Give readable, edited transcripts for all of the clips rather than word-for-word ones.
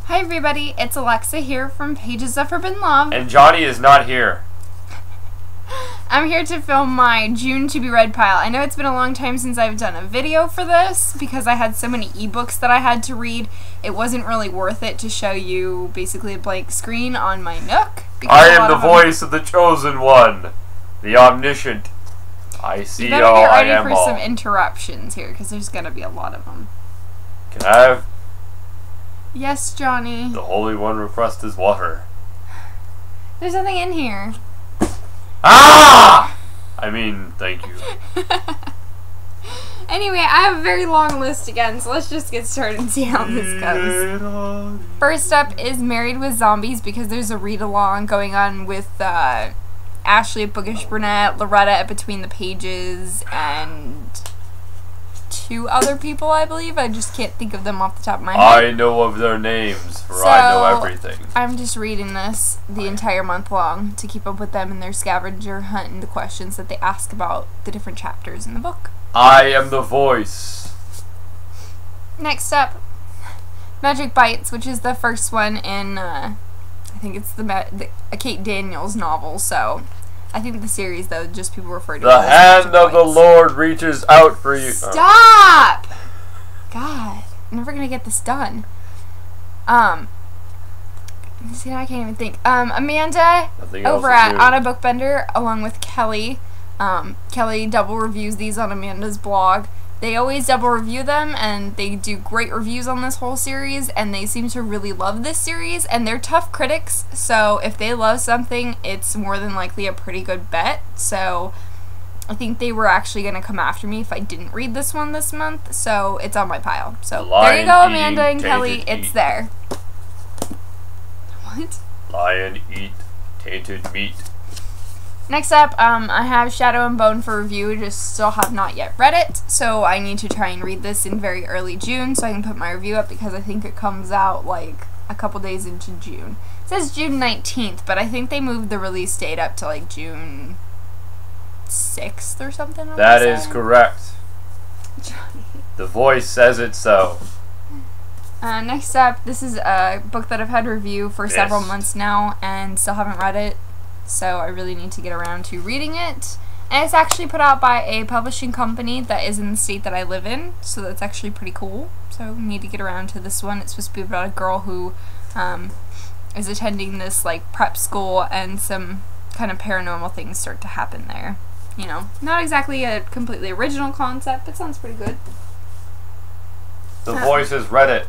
Hi everybody, it's Alexa here from Pages of Forbidden Love. And Johnny is not here. I'm here to film my June to be read pile. I know it's been a long time since I've done a video for this because I had so many ebooks that I had to read. It wasn't really worth it to show you basically a blank screen on my Nook. I am the voice of the chosen one, the omniscient. I see all, I am all. You better get ready for some interruptions here because there's going to be a lot of them. Can I have... Yes, Johnny. The Holy One request is water. There's nothing in here. Ah! I mean, thank you. Anyway, I have a very long list again, so let's just get started and see how this goes. First up is Married with Zombies because there's a read-along going on with Ashley at Bookish Brunette, Loretta at Between the Pages, and two other people, I believe. I just can't think of them off the top of my head. I know of their names, for I know everything. I'm just reading this the entire month long to keep up with them in their scavenger hunt and the questions that they ask about the different chapters in the book. I am the voice. Next up, Magic Bites, which is the first one in, I think it's a Kate Daniels novel, so... I think the series, though, just people refer to it as The hand of the Lord reaches out for you. Stop! God, I'm never gonna get this done. See, now I can't even think. Amanda over at Anna Bookbender, along with Kelly. Kelly double reviews these on Amanda's blog. They always double review them, and they do great reviews on this whole series, and they seem to really love this series, and they're tough critics, so if they love something, it's more than likely a pretty good bet, so I think they were actually going to come after me if I didn't read this one this month, so it's on my pile. So there you go, Amanda and Kelly, it's there. What? Lion eat tainted meat. Next up, I have Shadow and Bone for review, just still have not yet read it, so I need to try and read this in very early June so I can put my review up because I think it comes out like a couple days into June. It says June 19th, but I think they moved the release date up to like June 6th or something. That is correct. The voice says it so. Next up, this is a book that I've had review for several months now and still haven't read it. So I really need to get around to reading it. And it's actually put out by a publishing company that is in the state that I live in, so that's actually pretty cool. So I need to get around to this one. It's supposed to be about a girl who is attending this like prep school and some kind of paranormal things start to happen there. You know, not exactly a completely original concept, but sounds pretty good. The voice has read it.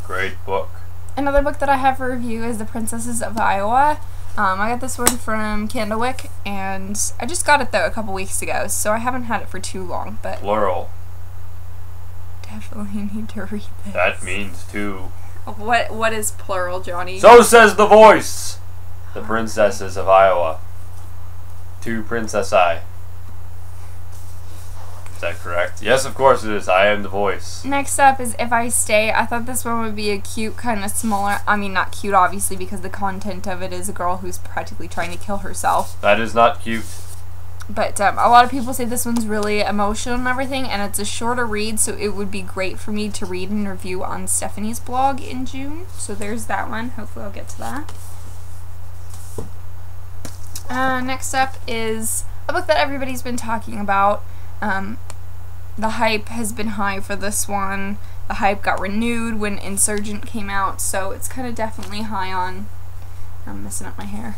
Great book. Another book that I have for review is The Princesses of Iowa. I got this one from Candlewick, and I just got it, though, a couple weeks ago, so I haven't had it for too long, but... Plural. Definitely need to read this. That means two. What is plural, Johnny? So says the voice! The Princesses of Iowa. Two princessi. Is that correct? Yes, of course it is. I am the voice. Next up is If I Stay. I thought this one would be a cute, kind of smaller... I mean, not cute, obviously, because the content of it is a girl who's practically trying to kill herself. That is not cute. But a lot of people say this one's really emotional and everything, and it's a shorter read, so it would be great for me to read and review on Stephanie's blog in June. So there's that one. Hopefully I'll get to that. Next up is a book that everybody's been talking about. The hype has been high for this one. The hype got renewed when Insurgent came out, so it's kind of definitely high on... I'm messing up my hair.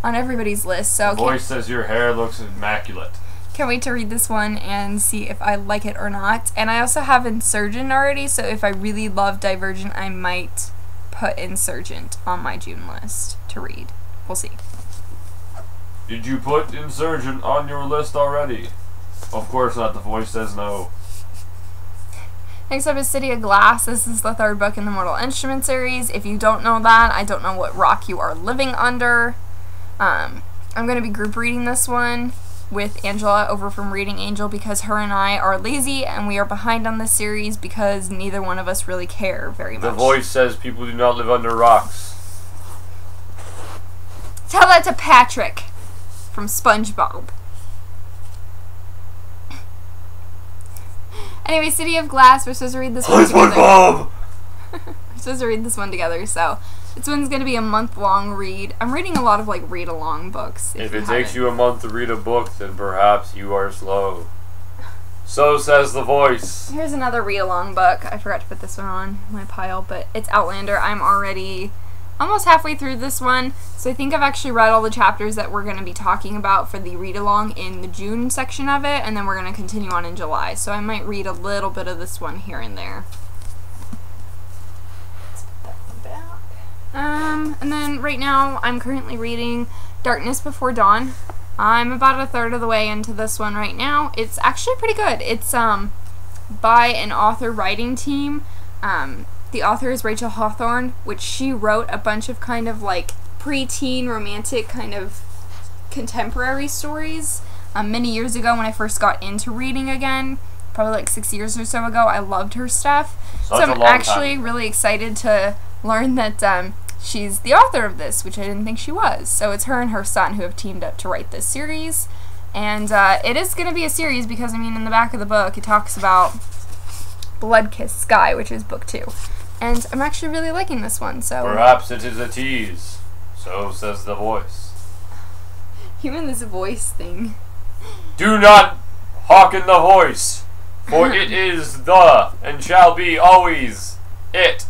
On everybody's list, so... The voice says your hair looks immaculate. Can't wait to read this one and see if I like it or not. And I also have Insurgent already, so if I really love Divergent, I might put Insurgent on my June list to read. We'll see. Did you put Insurgent on your list already? Of course not, the voice says no. Next up is City of Glass. This is the third book in the Mortal Instrument series. If you don't know that, I don't know what rock you are living under. I'm going to be group reading this one with Angela over from Reading Angel because her and I are lazy and we are behind on this series because neither one of us really care very much. The voice says people do not live under rocks. Tell that to Patrick from SpongeBob. Anyway, City of Glass, we're supposed to read this one together. SpongeBob! We're supposed to read this one together, so this one's going to be a month-long read. I'm reading a lot of, like, read-along books. If it takes you a month to read a book, then perhaps you are slow. So says the voice. Here's another read-along book. I forgot to put this one on my pile, but it's Outlander. I'm already almost halfway through this one, so I think I've actually read all the chapters that we're going to be talking about for the read-along in the June section of it, and then we're going to continue on in July, so I might read a little bit of this one here and there. Let's put that one back. And then right now I'm currently reading Darkness Before Dawn. I'm about a third of the way into this one right now. It's actually pretty good. It's by an author writing team. The author is Rachel Hawthorne, which she wrote a bunch of kind of like preteen romantic kind of contemporary stories many years ago when I first got into reading again, probably like 6 years or so ago. I loved her stuff. So I'm actually really excited to learn that she's the author of this, which I didn't think she was. So it's her and her son who have teamed up to write this series. And it is going to be a series because, I mean, in the back of the book it talks about Blood-Kissed Sky, which is book 2. And I'm actually really liking this one, so... Perhaps it is a tease. So says the voice. Even this voice thing. Do not hearken the voice, for it is the, and shall be always, it.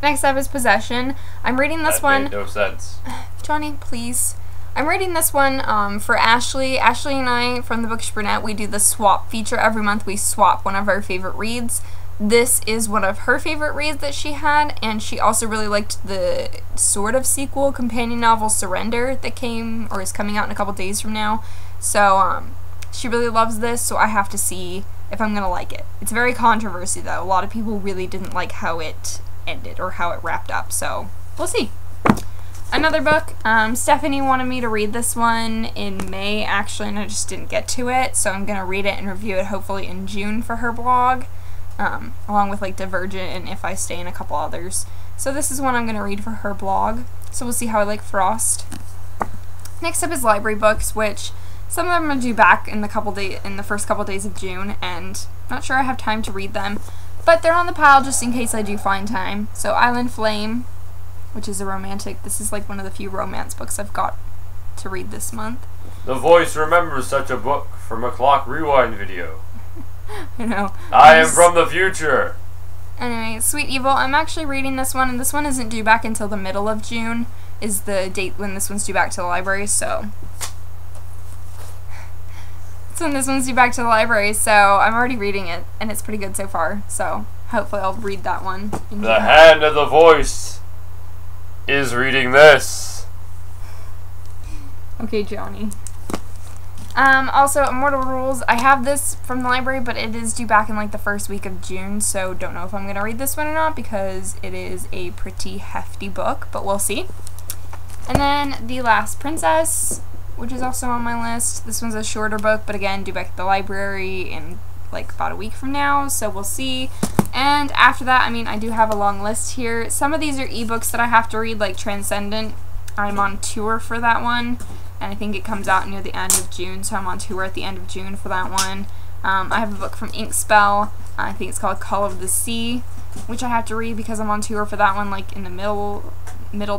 Next up is Possession. I'm reading this one... That made no sense. Johnny, please. I'm reading this one for Ashley. Ashley and I, from the Bookish Brunette, we do the swap feature. Every month we swap one of our favorite reads. This is one of her favorite reads that she had, and she also really liked the sort of sequel companion novel Surrender that came, or is coming out in a couple days from now. So, she really loves this, so I have to see if I'm gonna like it. It's very controversial, though. A lot of people really didn't like how it ended, or how it wrapped up, so we'll see. Another book, Stephanie wanted me to read this one in May, actually, and I just didn't get to it, so I'm gonna read it and review it hopefully in June for her blog. Along with like Divergent and If I Stay and a couple others. So this is one I'm going to read for her blog. So we'll see how I like Frost. Next up is library books, which some of them I'm going to do back in the first couple days of June, and not sure I have time to read them, but they're on the pile just in case I do find time. So Island Flame, which is a romantic. This is like one of the few romance books I've got to read this month. The voice remembers such a book from a Clock Rewind video. I know. I am from the future. Anyway, Sweet Evil. I'm actually reading this one, and this one isn't due back until the middle of June, is the date when this one's due back to the library, so... That's when this one's due back to the library, so I'm already reading it, and it's pretty good so far, so hopefully I'll read that one. The hand of the voice is reading this. Okay, Johnny. Also, Immortal Rules. I have this from the library, but it is due back in like the first week of June, so don't know if I'm going to read this one or not because it is a pretty hefty book, but we'll see. And then The Last Princess, which is also on my list. This one's a shorter book, but again, due back at the library in like about a week from now, so we'll see. And after that, I mean, I do have a long list here. Some of these are ebooks that I have to read, like Transcendent. I'm on tour for that one. And I think it comes out near the end of June, so I'm on tour at the end of June for that one. I have a book from Inkspell. I think it's called Call of the Sea, which I have to read because I'm on tour for that one, like in the middle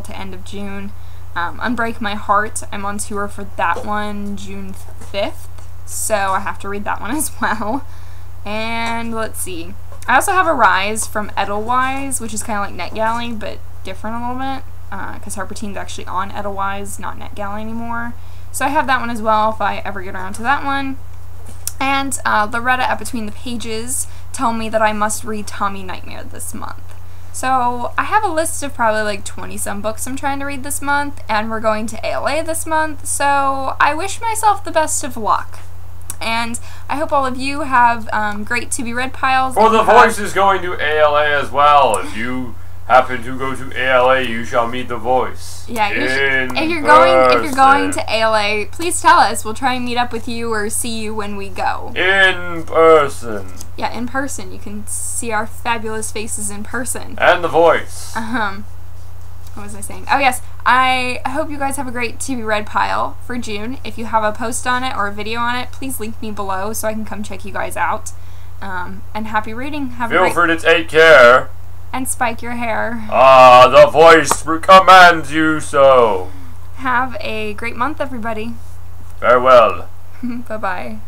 to end of June. Unbreak My Heart. I'm on tour for that one June 5th, so I have to read that one as well. And let's see. I also have Arise from Edelweiss, which is kind of like NetGalley, but different a little bit. Because Harper Teen's actually on Edelweiss, not NetGalley anymore. So I have that one as well if I ever get around to that one. And Loretta at Between the Pages told me that I must read Tommy Nightmare this month. So I have a list of probably like 20-some books I'm trying to read this month, and we're going to ALA this month, so I wish myself the best of luck. And I hope all of you have great To Be Read piles. For the voice is going to ALA as well. If you happen to go to ALA, you shall meet the voice. Yeah, if you're going to ALA, please tell us. We'll try and meet up with you or see you when we go. In person. Yeah, in person. You can see our fabulous faces in person. And the voice. What was I saying? Oh yes, I hope you guys have a great To Be Read pile for June. If you have a post on it or a video on it, please link me below so I can come check you guys out. And happy reading. Feel free to take care. and spike your hair. Ah, the voice commands you so. Have a great month, everybody. Farewell. Bye-bye.